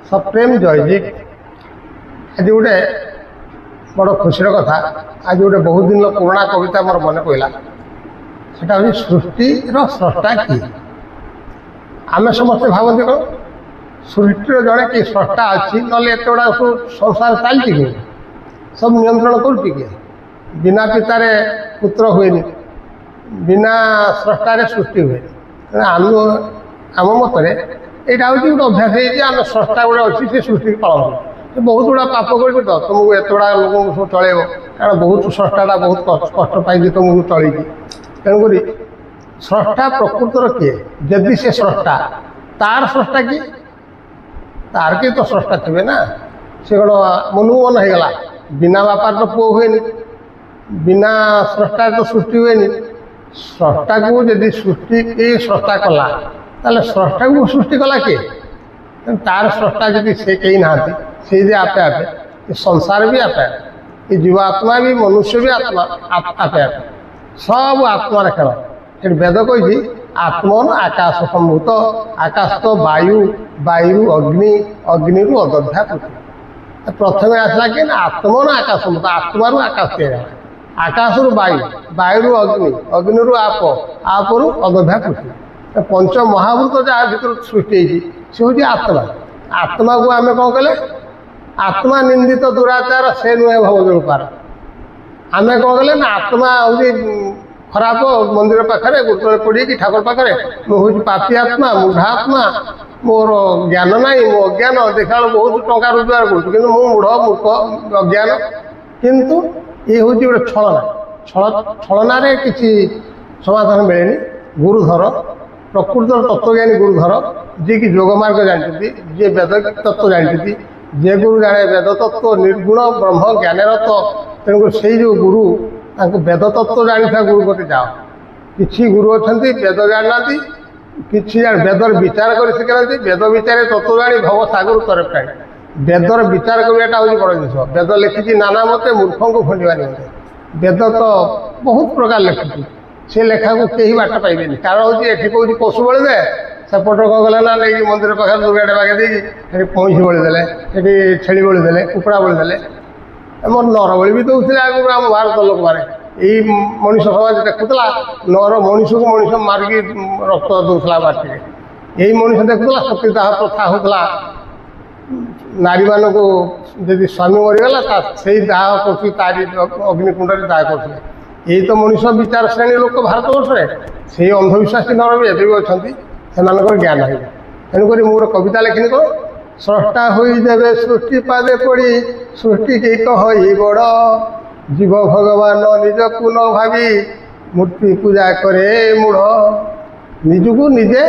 सप्रेम जयजित आज गोटे बड़ खुशी कथा आज गोटे बहुत दिन पुराणा कविता मोर मन पड़ा सेटा हूँ सृष्टिर स्रष्टा किए आम समस्ते भावती कौन सृष्टिर जड़े कि स्रष्टा अच्छी ना एत गुड़ा सब संसार चलती कि सब नियंत्रण कर बिना पितार पुत्र हुए बिना स्रष्टार सृष्टि हुए आम आम मतरे यहाँ हूँ गोटे अभ्यास आम स्रष्टा गुड़ा अच्छी से सृष्टि पालन कर बहुत गुड़ा पाप कर तुमको एत गुड़ा लोक सब चल कारण बहुत स्रष्टा बहुत कष्ट पाई तुमको चलती तेणुक स्रष्टा प्रकृतर किए जदि से स्रष्टा तार स्रष्टा किए तार किए तो स्रष्टा थे ना से कौन मनु मन हो गला बिना बापार तो पुओ हुए बिना स्रष्टा तो सृष्टि हुए स्रष्टा को जदि सृष्टि के स्रष्टा कला ताले स्रष्टा को सृष्टि कला किए तार स्रष्टा जदि से कहीं ना से आपे आपे संसार भी आपे ये जीवात्मा भी मनुष्य भी आत्मा आपे आपे सब आत्मार खेल ये वेद कही आत्मन आकाश सम्भूत आकाश तो वायु वायु अग्नि अग्नि रु अदध्या पृथ्वी प्रथम आसला कि आत्मन आकाश सम्भूत आत्मारू आकाश तैयार आकाश रु वायु वायु अग्नि अग्नि रु आप रु अदध्या पृथ्वी पंच महाभूत जहाँ भर सृष्टि से हूँ आत्मा आत्मा को आम कौन कले आत्मा निंदित दुराचार से नुहे भव पार आम कौन कले ना आत्मा हूँ खराब मंदिर पाखे गुरुतल पड़ी कि ठाकुर पाखे मुझे पापी आत्मा मूढ़ा आत्मा मोर ज्ञान ना मो अज्ञान देखा बहुत टंका रोजगार कर मूढ़ मूर्ख अज्ञान किंतु ये हूँ गोटे छलना छलना किसी समाधान मिलेनि गुरुधर प्रकृतर तत्वज्ञानी गुरुधर जी कि योग मार्ग जानते जी वेद तत्व जानते जे गुरु जाने वेद तत्व निर्गुण ब्रह्म ज्ञान तो तेणुक से जो गुरु वेद तत्व जानी था गुरु को जाओ किसी गुरु अच्छा वेद जाना कि वेदर विचार कर शिखा वेद विचार तत्व जानी भव सागर तर प्राणी वेदर विचार करवाटा हूँ बड़ जिस वेद लिखी नाना मते मूर्ख को खंडवा निमते वेद तो बहुत प्रकार लिखी से लेखा को कहीं बाट पाइबे कारण हूँ ये कौन पशु बड़ी दे सेपट कौन गला ना नहीं मंदिर पाखे दुर्गाटे बागे देखिए पंछी बड़ी देले छेली बड़ी देले कुकुड़ा बड़ी देले मोर नर बड़ी भी दूसरे आगुरी आम भारत लोक मैंने यही मनीष समाज देखुला नर मनीष को मनीष मारिकी रक्त दूसरा बाटी यही मनीष देखुला सतीदाह प्रथा होता नारी मान को जदि स्वामी मरीगला से दाह कर अग्निकुंड दाह कर यही तो मनीष विचार श्रेणी लोक भारत वर्ष से अंधविश्वासी नर भी एवं अच्छा से ज्ञान है तेणुक मोर कविता लिखनी कौन स्रष्टा हुई देवे सृष्टि पादे पड़ी सृष्टि की कही बड़ जीव भगवान निज को न भावी मूर्ति पूजा करे मूढ़ निजको निजे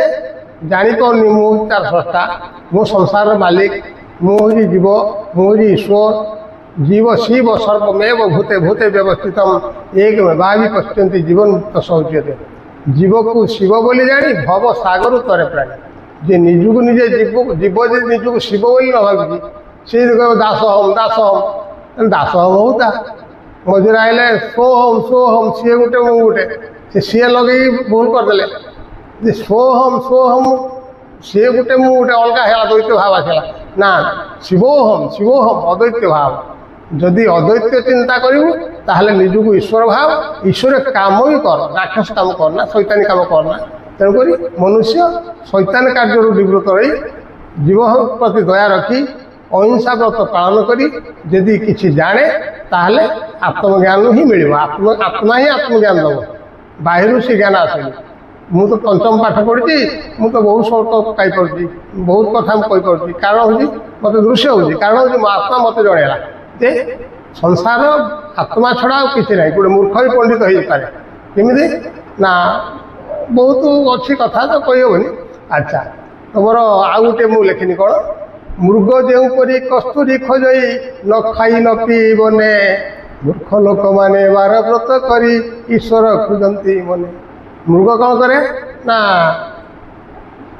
जापारे मुझे तार स्रष्टा मो संसार मालिक मुझे जीव मुझे ईश्वर जीव शिव सर्वमेव भूते भूते व्यवस्थित एक में भावी पश्यंती जीवन मुक्त शौच्यते जीव को शिव बोली जानी भव सागर तरे प्राणी जे निजको निजे जीव जीव निजको शिव बोली न भावी सी कह दास हम दास हम होता मझे आए सोहम सी गोटे मु गोटे सी लगे भूल करदे सोहम सी गोटे मु गोटे अलग है द्वैत भाव आसला ना शिवोहम अद्वैत भाव जदि अद्वैत चिंता करूँ ताहले निजको ईश्वर भाव ईश्वर काम भी कर राक्षस काम करना शैतानी काम करना तेणुक मनुष्य शैतान कार्य निवृत्त रही जीव प्रति दया रखी अहिंसा व्रत पालन करी जदि किसी जाने ताहले आत्मज्ञान ही मिल आत्मा ही आत्मज्ञान दब बाहर से ज्ञान आसेनि मु तो पंचम पाठ पढ़ी मु तो बहुत स्वल्प पाई बहुत कथा कहीपी कारण हूँ मत दृश्य हो कारण हूँ मो आत्मा मत जनइला जे संसार आत्मा छड़ा किसी ना गोटे मूर्ख भी पंडित हो पारे केमी ना बहुत अच्छी कथा तो कहीहनी अच्छा तुम आउ गोटे मुझे लिखिनी कौन मृग जोपरी कस्तूरी खोजई न खाई न पी बने मूर्ख लोक मैंने बार व्रत करी ईश्वर खोजती मने मृग कौन करे ना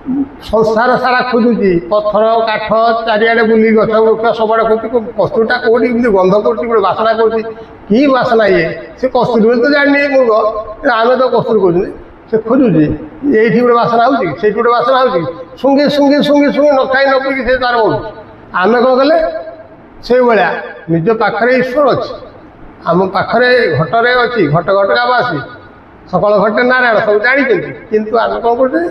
संसार सारा खोजुची पत्थर काठ चारिआडे बुली गछ वृक्ष सबआड़े खोज कस्तूरीटा कौटी गंध कर बासना कर कि बासना ये से कस्तूरी बोली तो जानी मृग आम तो कस्तूरी खोजुनी से खोजुची ये गोटे बासना होगी गोटे बासना होगी शुंगी शुंगी शुंगी शुंगी न खाई न पी से तार बढ़ुଛି ଆମେ କ'ଣ କଲେ ସେଇଭଳିଆ ନିଜ ପାଖରେ ଈଶ୍ୱର ଅଛି, ଆମ ପାଖରେ ଘଟରେ ଅଛି, ଘଟ ଘଟକା ବାସି ସକଳ ଘଟେ ନାରାୟଣ ସବୁ ଜାଣିଛନ୍ତି, କିନ୍ତୁ ଆମେ କ'ଣ କରୁଛନ୍ତି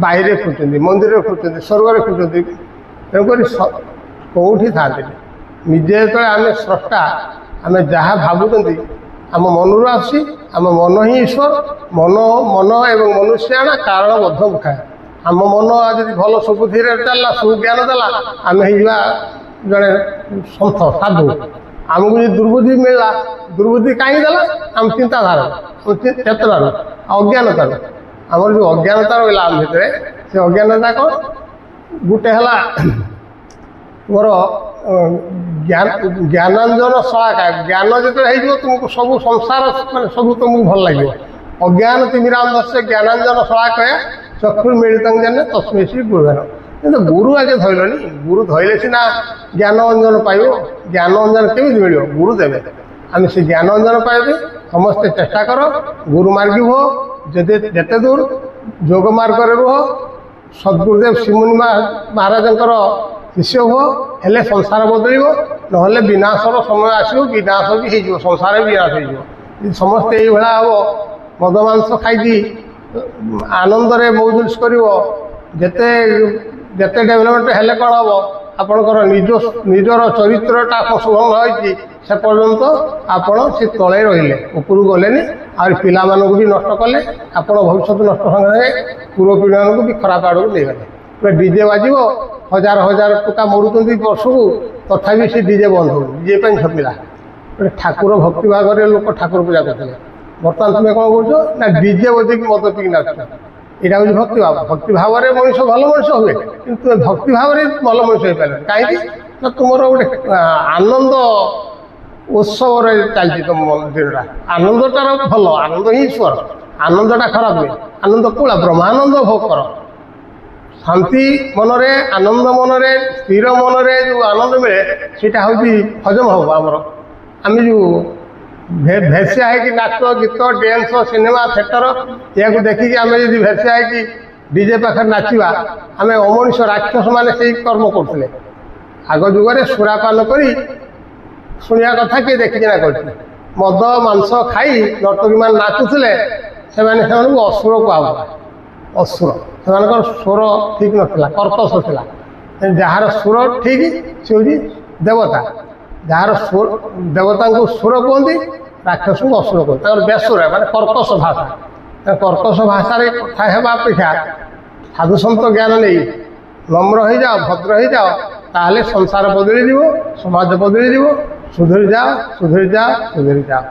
ବାহিରେ ଖୋଜୁଛନ୍ତି, ମନ୍ଦିରରେ ଖୋଜୁଛନ୍ତି, ସ୍ୱର୍ଗରେ ଖୋଜୁଛନ୍ତି। ତେଣୁକରି କେଉଁଠି ଥାଆନ୍ତିନି। ନିଜେ ଯେତେବେଳେ ଆମେ ସ୍ରଷ୍ଟା, ଆମେ ଯାହା ଭାବୁଛନ୍ତି ଆମ ମନରୁ ଆସୁଛି, ଆମ ମନ ହିଁ ଈଶ୍ୱର। ମନ ଏବଂ ମନୁଷ୍ୟାଣ କାରଣବଦ୍ଧ ମୁଖାଏ। ଆମ ମନ ଯଦି ଭଲ ସୁବୁଦ୍ଧିରେ ଚାଲିଲା, ସୁଜ୍ଞାନ ଦେଲା, ଆମେ ହେଇଯିବା ଜଣେ ସନ୍ଥ ସାଧୁ। ଆମକୁ ଯଦି ଦୁର୍ବୁଦ୍ଧି ମିଳିଲା, ଦୁର୍ବୁଦ୍ଧି କାହିଁକି ଦେଲା? ଆମ ଚିନ୍ତାଧାରା, ଆମ ଚେତନାରୁ, ଅଜ୍ଞାନତାରୁ। ଆମର ଯେଉଁ ଅଜ୍ଞାନତା ରହିଲା ଆମ ଭିତରେ, ସେ ଅଜ୍ଞାନତା କ'ଣ? ଗୋଟେ ହେଲା ମୋର ଜ୍ଞାନାଞ୍ଜନ ସଳାକା। ଜ୍ଞାନ ଯେତେବେଳେ ହେଇଯିବ ତୁମକୁ ସବୁ ସଂସାର ମାନେ ସବୁ ତୁମକୁ ଭଲ ଲାଗିବ। ଅଜ୍ଞାନ ତିମିରାନ୍ଧସ୍ୟ ଜ୍ଞାନାଞ୍ଜନ ସଳାକୟା ଚକ୍ଷୁର୍ ମିଳିତଂ ଯେନ ତସ୍ମୈ ଶ୍ରୀ ଗୁରୁଭେନ। କିନ୍ତୁ ଗୁରୁ ଆଗେ ଧଇଲନି। ଗୁରୁ ଧଇଲେ ସିନା ଜ୍ଞାନ ଅଞ୍ଜନ ପାଇବ। ଜ୍ଞାନ ଅଞ୍ଜନ କେମିତି ମିଳିବ? ଗୁରୁ ଦେବେ। ଆମେ ସେ ଜ୍ଞାନ ଅଞ୍ଜନ ପାଇବେ ସମସ୍ତେ ଚେଷ୍ଟା କର। ଗୁରୁ ମାର୍ଗୀ ହୁଅ, ଯେତେ ଦୂର ଯୋଗ ମାର୍ଗରେ ରୁହ, ସଦ୍ଗୁରୁଦେବ ଶ୍ରୀମୁନି ମହାରାଜଙ୍କର ଶିଷ୍ୟ ହୁଅ, ହେଲେ ସଂସାର ବଦଳିବ। ନହେଲେ ବିନାଶର ସମୟ ଆସିବ, ବିନାଶ ବି ହେଇଯିବ, ସଂସାର ବିନାଶ ହେଇଯିବ। ଯଦି ସମସ୍ତେ ଏଇଭଳିଆ ହେବ, ମଦ ମାଂସ ଖାଇକି ଆନନ୍ଦରେ ମୌଜୁସ କରିବ, ଯେତେ ଡେଭଲପମେଣ୍ଟ ହେଲେ କ'ଣ ହେବ? ଆପଣଙ୍କର ନିଜର ଚରିତ୍ରଟା ସୁଭଙ୍ଗ ହୋଇଛି, ସେ ପର୍ଯ୍ୟନ୍ତ ଆପଣ ସେ ତଳେ ରହିଲେ, ଉପରକୁ ଗଲେନି। ଆହୁରି ପିଲାମାନଙ୍କୁ ବି ନଷ୍ଟ କଲେ, ଆପଣ ଭବିଷ୍ୟତ ନଷ୍ଟ ସଙ୍ଗେ ସାଙ୍ଗେ ପୂର୍ବ ପିଢ଼ିମାନଙ୍କୁ ବି ଖରାପ ଆଡ଼କୁ ନେଇଗଲେ। ପୁରା ଡିଜେ ବାଜିବ, ହଜାର ହଜାର ଟଙ୍କା ମରୁଛନ୍ତି ବର୍ଷକୁ, ତଥାପି ସେ ଡିଜେ ବନ୍ଦ ହେଉନି। ଡିଜେ ପାଇଁ ଛପିଲା। ଗୋଟେ ଠାକୁର ଭକ୍ତି ଭାଗରେ ଲୋକ ଠାକୁର ପୂଜା କରୁଥିଲେ। ବର୍ତ୍ତମାନ ତୁମେ କ'ଣ କରୁଛ ନା ଡିଜେ ବଜେଇକି ମଦ ପିଇକି ନାଚୁଛ। ଏଇଟା ହେଉଛି ଭକ୍ତି ଭାବ। ଭକ୍ତି ଭାବରେ ମଣିଷ ଭଲ ମଣିଷ ହୁଏ, କିନ୍ତୁ ତୁମେ ଭକ୍ତି ଭାବରେ ଭଲ ମଣିଷ ହେଇପାରିଲେ। କାହିଁକି ନା ତୁମର ଗୋଟେ ଆନନ୍ଦ ଉତ୍ସବରେ ଚାଲିଛି ତୁମ ମନ୍ଦିରଟା। ଆନନ୍ଦଟାର ଭଲ, ଆନନ୍ଦ ହିଁ ଈଶ୍ୱର। ଆନନ୍ଦଟା ଖରାପ ନୁହେଁ। ଆନନ୍ଦ କୋଉଳା? ବ୍ରହ୍ମାନନ୍ଦ ଭୋଗ କର। ଶାନ୍ତି ମନରେ, ଆନନ୍ଦ ମନରେ, ସ୍ଥିର ମନରେ ଯେଉଁ ଆନନ୍ଦ ମିଳେ, ସେଇଟା ହେଉଛି ହଜମ ହେବ ଆମର। ଆମେ ଯେଉଁ ଭେସିଆ ହେଇକି ନାଚ, ଗୀତ, ଡ୍ୟାନ୍ସ, ସିନେମା, ଥିଏଟର ଏହାକୁ ଦେଖିକି ଆମେ ଯଦି ଭେସିଆ ହେଇକି ଡିଜେ ପାଖରେ ନାଚିବା, ଆମେ ଅମଣିଷ ରାକ୍ଷସମାନେ ସେଇ କର୍ମ କରୁଥିଲେ। ଆଗ ଯୁଗରେ ସୁରାପାନ କରି ଶୁଣିବା କଥା କିଏ ଦେଖିକିନା କରିଥିଲେ। ମଦ ମାଂସ ଖାଇ ନର୍ତ୍ତକୀମାନେ ନାଚୁଥିଲେ, ସେମାନଙ୍କୁ ଅସୁର କୁହାହେଉଥିଲା। ଅସୁର, ସେମାନଙ୍କର ସ୍ୱର ଠିକ୍ ନଥିଲା, କର୍କଶ ଥିଲା। ଯାହାର ସ୍ୱର ଠିକ୍ ସେ ହେଉଛି ଦେବତା। ଯାହାର ଦେବତାଙ୍କୁ ସୁର କୁହନ୍ତି, ରାକ୍ଷସଙ୍କୁ ଅସୁର କୁହନ୍ତି। ତାଙ୍କର ବେସୁର ମାନେ କର୍କଶ ଭାଷା। କର୍କଶ ଭାଷାରେ କଥା ହେବା ଅପେକ୍ଷା ସାଧୁସନ୍ଥ ଜ୍ଞାନ ନେଇ ନମ୍ର ହେଇଯାଅ, ଭଦ୍ର ହେଇଯାଅ, ତାହେଲେ ସଂସାର ବଦଳିଯିବ, ସମାଜ ବଦଳିଯିବ। ସୁଧୁରି ଯାଅ, ସୁଧୁରି ଯାଅ, ସୁଧୁରି ଯାଅ।